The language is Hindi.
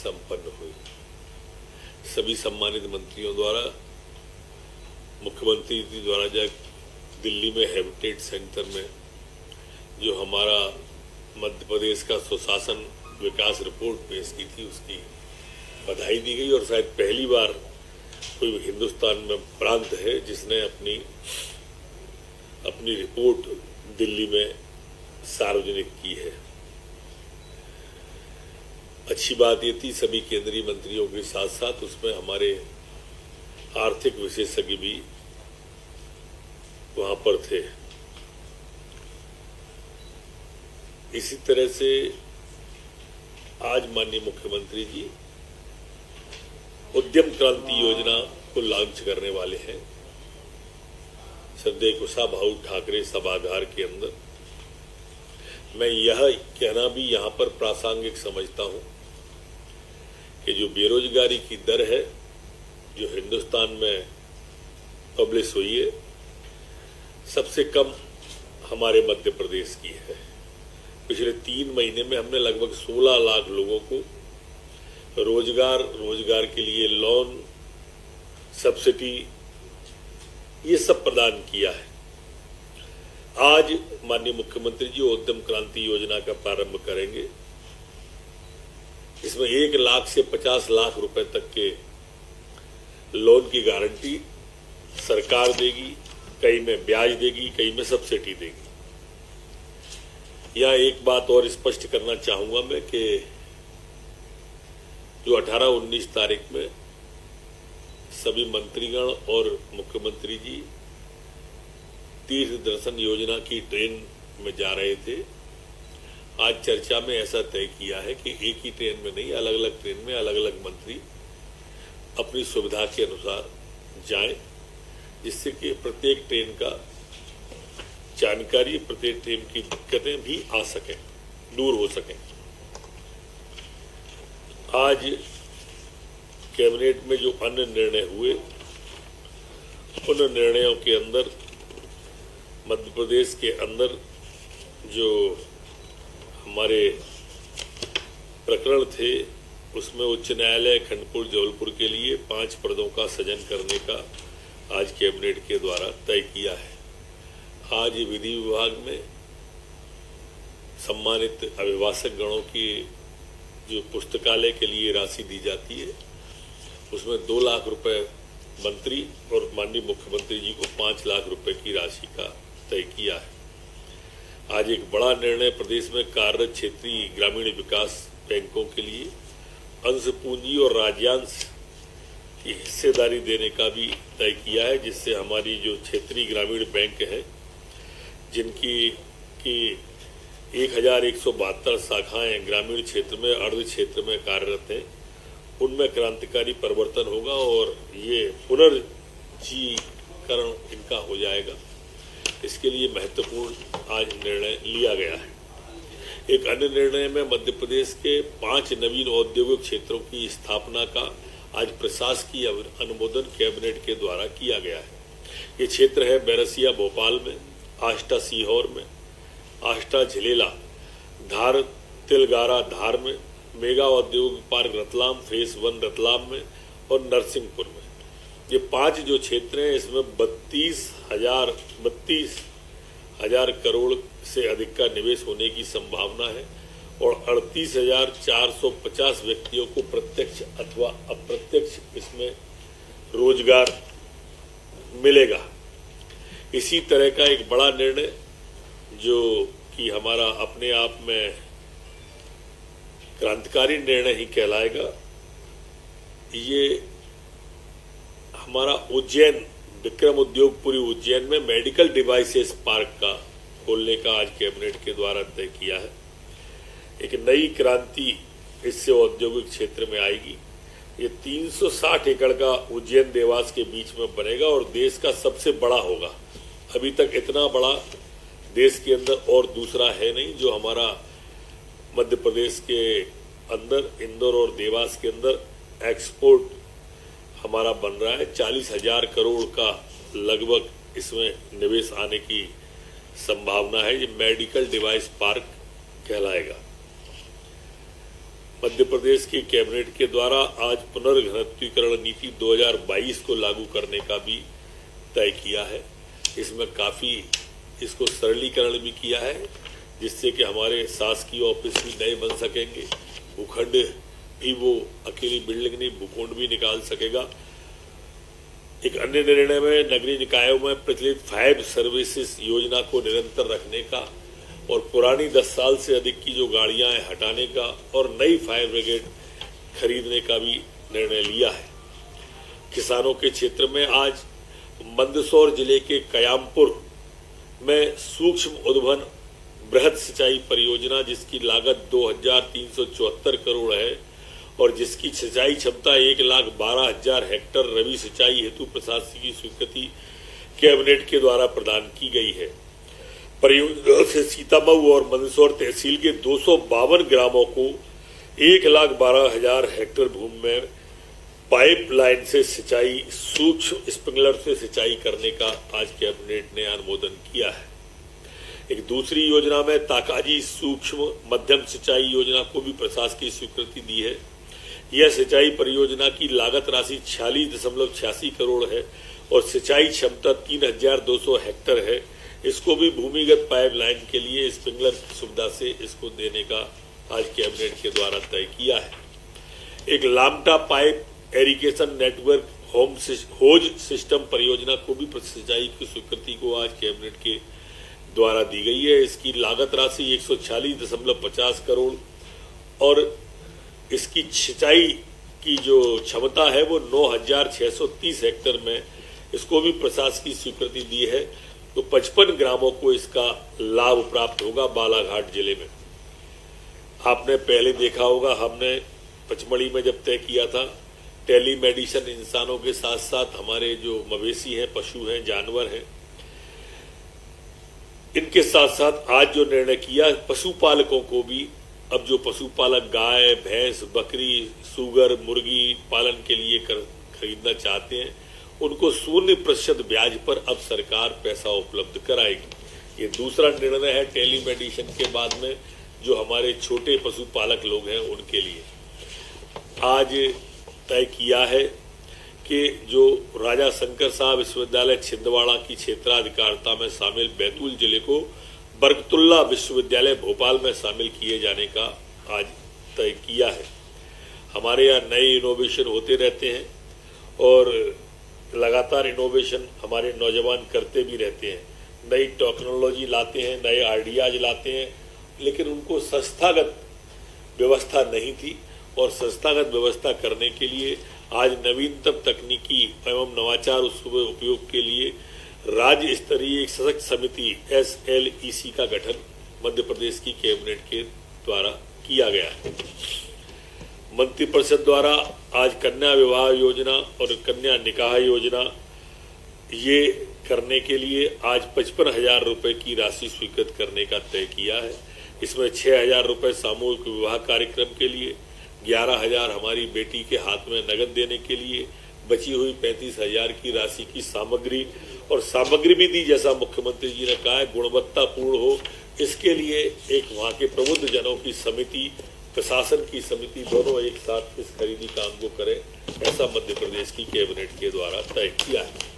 संपन्न हुई। सभी सम्मानित मंत्रियों द्वारा, मुख्यमंत्री जी द्वारा जो दिल्ली में हैबिटेट सेंटर में जो हमारा मध्य प्रदेश का सुशासन विकास रिपोर्ट पेश की थी, उसकी बधाई दी गई। और शायद पहली बार कोई हिंदुस्तान में प्रांत है जिसने अपनी रिपोर्ट दिल्ली में सार्वजनिक की है। अच्छी बात ये थी, सभी केंद्रीय मंत्रियों के साथ साथ उसमें हमारे आर्थिक विशेषज्ञ भी वहां पर थे। इसी तरह से आज माननीय मुख्यमंत्री जी उद्यम क्रांति योजना को लॉन्च करने वाले हैं श्रद्धेय कुशाभाऊ ठाकरे सभागार के अंदर। मैं यह कहना भी यहां पर प्रासंगिक समझता हूं कि जो बेरोजगारी की दर है जो हिंदुस्तान में पब्लिश हुई है, सबसे कम हमारे मध्य प्रदेश की है। पिछले 3 महीने में हमने लगभग 16 लाख लोगों को रोजगार के लिए लोन, सब्सिडी, ये सब प्रदान किया है। आज माननीय मुख्यमंत्री जी उद्यम क्रांति योजना का प्रारंभ करेंगे। इसमें 1 लाख से 50 लाख रुपए तक के लोन की गारंटी सरकार देगी, कई में ब्याज देगी, कई में सब्सिडी देगी। यह एक बात और स्पष्ट करना चाहूंगा मैं कि जो 18-19 तारीख में सभी मंत्रीगण और मुख्यमंत्री जी तीर्थ दर्शन योजना की ट्रेन में जा रहे थे, आज चर्चा में ऐसा तय किया है कि एक ही ट्रेन में नहीं, अलग अलग ट्रेन में अलग अलग मंत्री अपनी सुविधा के अनुसार जाएं, जिससे कि प्रत्येक ट्रेन का जानकारी, प्रत्येक ट्रेन की दिक्कतें भी आ सकें, दूर हो सकें। आज कैबिनेट में जो अन्य निर्णय हुए, उन निर्णयों के अंदर मध्य प्रदेश के अंदर जो हमारे प्रकरण थे, उसमें उच्च न्यायालय खंडपुर जबलपुर के लिए 5 पदों का सृजन करने का आज कैबिनेट के द्वारा तय किया है। आज विधि विभाग में सम्मानित अभिभाषक गणों की जो पुस्तकालय के लिए राशि दी जाती है, उसमें 2 लाख रुपए मंत्री और माननीय मुख्यमंत्री जी को 5 लाख रुपए की राशि का तय किया है। आज एक बड़ा निर्णय प्रदेश में कार्यरत क्षेत्रीय ग्रामीण विकास बैंकों के लिए अंश पूंजी और राज्यांश की हिस्सेदारी देने का भी तय किया है, जिससे हमारी जो क्षेत्रीय ग्रामीण बैंक है, जिनकी 1172 शाखाएं ग्रामीण क्षेत्र में, अर्ध क्षेत्र में कार्यरत हैं, उनमें क्रांतिकारी परिवर्तन होगा और ये पुनर्जीकरण इनका हो जाएगा। इसके लिए महत्वपूर्ण आज निर्णय लिया गया है। एक अन्य निर्णय में मध्य प्रदेश के 5 नवीन औद्योगिक क्षेत्रों की स्थापना का आज प्रशासकीय अनुमोदन कैबिनेट के द्वारा किया गया है। ये क्षेत्र है बैरसिया भोपाल में, आष्टा सीहोर में, आष्टा झिलेला, धार तिलगारा धार में, मेगा औद्योगिक पार्क रतलाम फेस 1 रतलाम में और नरसिंहपुर में। ये 5 जो क्षेत्र हैं, इसमें 32,000 करोड़ से अधिक का निवेश होने की संभावना है और 38,450 व्यक्तियों को प्रत्यक्ष अथवा अप्रत्यक्ष इसमें रोजगार मिलेगा। इसी तरह का एक बड़ा निर्णय जो कि हमारा अपने आप में क्रांतिकारी निर्णय ही कहलाएगा, ये हमारा उज्जैन विक्रम उद्योगपुरी उज्जैन में मेडिकल डिवाइसेस पार्क का खोलने का आज कैबिनेट के द्वारा तय किया है। एक नई क्रांति इससे औद्योगिक क्षेत्र में आएगी। ये 360 एकड़ का उज्जैन देवास के बीच में बनेगा और देश का सबसे बड़ा होगा। अभी तक इतना बड़ा देश के अंदर और दूसरा है नहीं, जो हमारा मध्य प्रदेश के अंदर इंदौर और देवास के अंदर एक्सपोर्ट हमारा बन रहा है। 40,000 करोड़ का लगभग इसमें निवेश आने की संभावना है। ये मेडिकल डिवाइस पार्क कहलाएगा। मध्य प्रदेश की कैबिनेट के द्वारा आज पुनर्घनत्वीकरण नीति 2022 को लागू करने का भी तय किया है। इसमें काफी इसको सरलीकरण भी किया है, जिससे कि हमारे शासकीय ऑफिस भी नए बन सकेंगे, भूखंड भी वो अकेली बिल्डिंग नहीं, भूखंड भी निकाल सकेगा। एक अन्य निर्णय में नगरीय निकायों में प्रचलित फायर सर्विसेज योजना को निरंतर रखने का और पुरानी 10 साल से अधिक की जो गाड़ियां हैं हटाने का और नई फायर ब्रिगेड खरीदने का भी निर्णय लिया है। किसानों के क्षेत्र में आज मंदसौर जिले के कयामपुर में सूक्ष्म उद्वहन बृहद सिंचाई परियोजना, जिसकी लागत 2,374 करोड़ है और जिसकी सिंचाई क्षमता 1,12,000 हेक्टेयर रबी सिंचाई हेतु प्रशासकीय स्वीकृति कैबिनेट के द्वारा प्रदान की गई है। परियोजना से सीतामऊ और मंदसौर तहसील के 252 ग्रामों को 1,12,000 हेक्टेयर भूमि में पाइपलाइन से सिंचाई, सूक्ष्म स्प्रिंकलर से सिंचाई करने का आज कैबिनेट ने अनुमोदन किया है। एक दूसरी योजना में ताकाजी सूक्ष्म मध्यम सिंचाई योजना को भी प्रशासकीय स्वीकृति दी है। यह सिंचाई परियोजना की लागत राशि 46.86 करोड़ है और सिंचाई क्षमता 3,200 हेक्टेयर है। इसको भी भूमिगत पाइपलाइन के लिए स्प्रिंकलर की सुविधा से इसको देने का आज कैबिनेट के द्वारा तय किया है। एक लामटा पाइप एरीगेशन नेटवर्क होज सिस्टम परियोजना को भी सिंचाई की स्वीकृति को आज कैबिनेट के द्वारा दी गई है। इसकी लागत राशि 146.50 करोड़ और इसकी सिंचाई की जो क्षमता है वो 9,630 हेक्टेयर में, इसको भी प्रशासकीय स्वीकृति दी है। तो 55 ग्रामों को इसका लाभ प्राप्त होगा बालाघाट जिले में। आपने पहले देखा होगा, हमने पचमढ़ी में जब तय किया था, टेलीमेडिसिन इंसानों के साथ साथ हमारे जो मवेशी हैं, पशु हैं, जानवर हैं, इनके साथ साथ आज जो निर्णय किया, पशुपालकों को भी अब जो पशुपालक गाय, भैंस, बकरी, सूगर, मुर्गी पालन के लिए खरीदना चाहते हैं, उनको 0% ब्याज पर अब सरकार पैसा उपलब्ध कराएगी। ये दूसरा निर्णय है टेलीमेडिसिन के बाद में जो हमारे छोटे पशुपालक लोग हैं उनके लिए। आज तय किया है कि जो राजा शंकर साहब विश्वविद्यालय छिंदवाड़ा की क्षेत्राधिकारिता में शामिल बैतूल जिले को बरकतुल्ला विश्वविद्यालय भोपाल में शामिल किए जाने का आज तय किया है। हमारे यहाँ नए इनोवेशन होते रहते हैं और लगातार इनोवेशन हमारे नौजवान करते भी रहते हैं, नई टेक्नोलॉजी लाते हैं, नए आइडियाज लाते हैं, लेकिन उनको संस्थागत व्यवस्था नहीं थी और संस्थागत व्यवस्था करने के लिए आज नवीनतम तकनीकी एवं नवाचार उसके उपयोग के लिए राज्य स्तरीय एक सशक्त समिति SLEC का गठन मध्य प्रदेश की कैबिनेट के द्वारा किया गया है। मंत्रिपरिषद द्वारा आज कन्या विवाह योजना और कन्या निकाह योजना ये करने के लिए आज 55,000 रुपए की राशि स्वीकृत करने का तय किया है। इसमें 6,000 रुपए सामूहिक विवाह कार्यक्रम के लिए, 11,000 हमारी बेटी के हाथ में नगद देने के लिए, बची हुई 35,000 की राशि की सामग्री और सामग्री भी दी, जैसा मुख्यमंत्री जी ने कहा है, गुणवत्तापूर्ण हो, इसके लिए एक वहां के प्रबुद्ध जनों की समिति, प्रशासन की समिति दोनों एक साथ इस खरीदी काम को करें, ऐसा मध्य प्रदेश की कैबिनेट के द्वारा तय किया है।